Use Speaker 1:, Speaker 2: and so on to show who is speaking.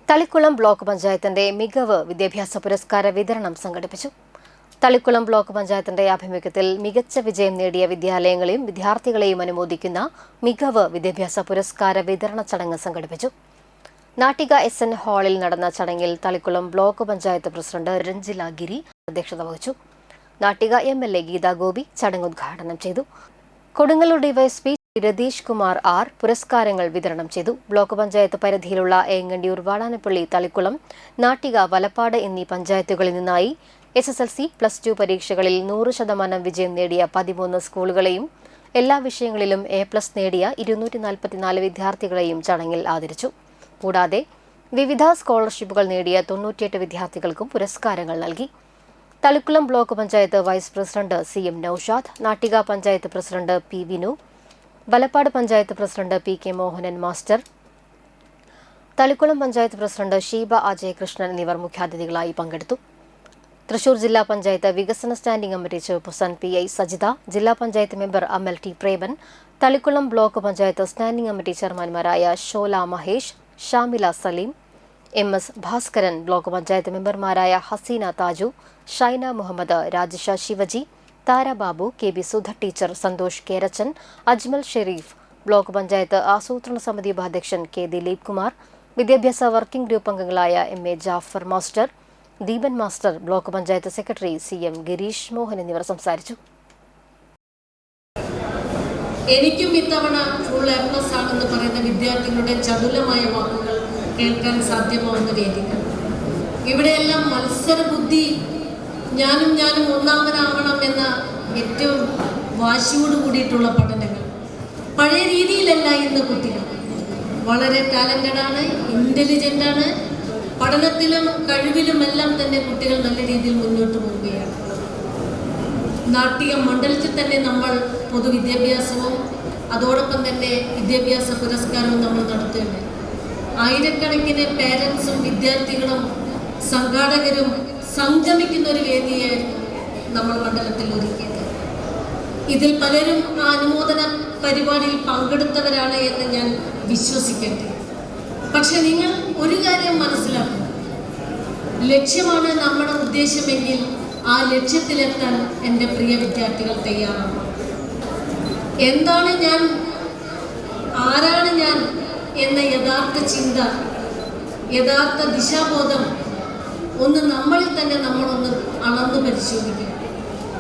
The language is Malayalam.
Speaker 1: തളിക്കുളം ബ്ലോക്ക് പഞ്ചായത്തിന്റെ മികവ് വിദ്യാഭ്യാസ പുരസ്കാര വിതരണം സംഘടിപ്പിച്ചു. തളിക്കുളം ബ്ലോക്ക് പഞ്ചായത്തിന്റെ ആഭിമുഖ്യത്തിൽ മികച്ച വിജയം നേടിയ വിദ്യാലയങ്ങളെയും വിദ്യാർത്ഥികളെയും അനുമോദിക്കുന്ന മികവ് വിദ്യാഭ്യാസ പുരസ്കാര വിതരണ ചടങ്ങ് സംഘടിപ്പിച്ചു. നാട്ടിക SN ഹാളിൽ നടന്ന ചടങ്ങിൽ തളിക്കുളം ബ്ലോക്ക് പഞ്ചായത്ത് പ്രസിഡന്റ് രഞ്ജില ഗിരി അധ്യക്ഷത വഹിച്ചു. നാട്ടിക MLA ഗീതാ ഗോപി ചടങ്ങ് ഉദ്ഘാടനം ചെയ്തു. കൊടുങ്ങല്ലൂർ ഡിവൈഎസ്പി രതീഷ് കുമാർ R പുരസ്കാരങ്ങൾ വിതരണം ചെയ്തു. ബ്ലോക്ക് പഞ്ചായത്ത് പരിധിയിലുള്ള ഏങ്ങണ്ടിയൂർ, വാടാനപ്പള്ളി, തളിക്കുളം, നാട്ടിക, വലപ്പാട് എന്നീ പഞ്ചായത്തുകളിൽ നിന്നായി SSLC, +2 പരീക്ഷകളിൽ 100% വിജയം നേടിയ 13 സ്കൂളുകളെയും എല്ലാ വിഷയങ്ങളിലും A+ നേടിയ 244 വിദ്യാർത്ഥികളെയും ചടങ്ങിൽ ആദരിച്ചു. കൂടാതെ വിവിധ സ്കോളർഷിപ്പുകൾ നേടിയ 98 വിദ്യാർത്ഥികൾക്കും പുരസ്കാരങ്ങൾ നൽകി. Thalikulam block panchayat vice president CM Noushad, Nattika panchayat president P Vinu, Valappad panchayat president PK Mohanan master, Thalikulam panchayat president Sheeba Ajay Krishnan എന്നിവർ മുഖ്യാതിഥികളായി പങ്കെടുത്തു. തൃശൂർ ജില്ലാ പഞ്ചായത്ത് വികസന standing committee chairperson PI Sajitha, ജില്ലാ panchayat member Amal T Preman, Thalikulam block panchayat standing committee ചെയർമാൻമാരായ ഷോല മഹേഷ്, ഷാമില സലീം, MS ഭാസ്കരൻ, ബ്ലോക്ക് പഞ്ചായത്ത് മെമ്പർമാരായ Haseena Thaju, Shaina Muhammad, Rajisha Shivaji, Thara Babu, KB Sudha teacher, Santhosh Kerachan, Ajmal Shereef, block panchayat ആസൂത്രണ സമിതി ഉപാധ്യക്ഷൻ K ദിലീപ് കുമാർ, വിദ്യാഭ്യാസ വർക്കിംഗ് ഗ്രൂപ്പ് അംഗങ്ങളായ MA Jafar master, Deepan master, block panchayat secretary CM Girish Mohan എന്നിവർ സംസാരിച്ചു.
Speaker 2: എനിക്കും ഇത്തവണ ഫുൾ A+ ആണെന്ന് പറയുന്ന വിദ്യാർത്ഥികളുടെ ചടുലമായ വാക്കുകൾ കേൾക്കാൻ സാധ്യമാവുന്ന വേദികൾ. ഇവിടെയെല്ലാം മത്സര ബുദ്ധി, ഞാനും ഒന്നാമനാവണം എന്ന ഏറ്റവും വാശിയോട് കൂടിയിട്ടുള്ള പഠനങ്ങൾ. പഴയ രീതിയിലല്ല ഇന്ന് കുട്ടികൾ. വളരെ ടാലന്റഡാണ്, ഇൻ്റലിജൻ്റാണ്. പഠനത്തിലും കഴിവിലുമെല്ലാം തന്നെ കുട്ടികൾ നല്ല രീതിയിൽ മുന്നോട്ട് പോവുകയാണ്. നാട്ടിക മണ്ഡലത്തിൽ തന്നെ നമ്മൾ പൊതുവിദ്യാഭ്യാസവും അതോടൊപ്പം തന്നെ വിദ്യാഭ്യാസ പുരസ്കാരവും നമ്മൾ നടത്തുകയാണ്. ആയിരക്കണക്കിന് പേരൻസും വിദ്യാർത്ഥികളും സംഘാടകരും സംഗമിക്കുന്ന ഒരു വേദിയായിരുന്നു നമ്മൾ മണ്ഡലത്തിൽ ഒരുക്കിയത്. ഇതിൽ പലരും ആ അനുമോദന പരിപാടിയിൽ പങ്കെടുത്തവരാണ് എന്ന് ഞാൻ വിശ്വസിക്കട്ടെ. പക്ഷെ നിങ്ങൾ ഒരു കാര്യം മനസ്സിലാക്കണം, ലക്ഷ്യമാണ് നമ്മുടെ ഉദ്ദേശമെങ്കിൽ ആ ലക്ഷ്യത്തിലെത്താൻ എൻ്റെ പ്രിയ വിദ്യാർത്ഥികൾ തയ്യാറാണ്. എന്താണ് ഞാൻ, ആരാണ് ഞാൻ എന്ന യഥാർത്ഥ ചിന്ത, യഥാർത്ഥ ദിശാബോധം ഒന്ന് നമ്മളിൽ തന്നെ നമ്മളൊന്ന് അളന്ന് പരിശോധിക്കുക.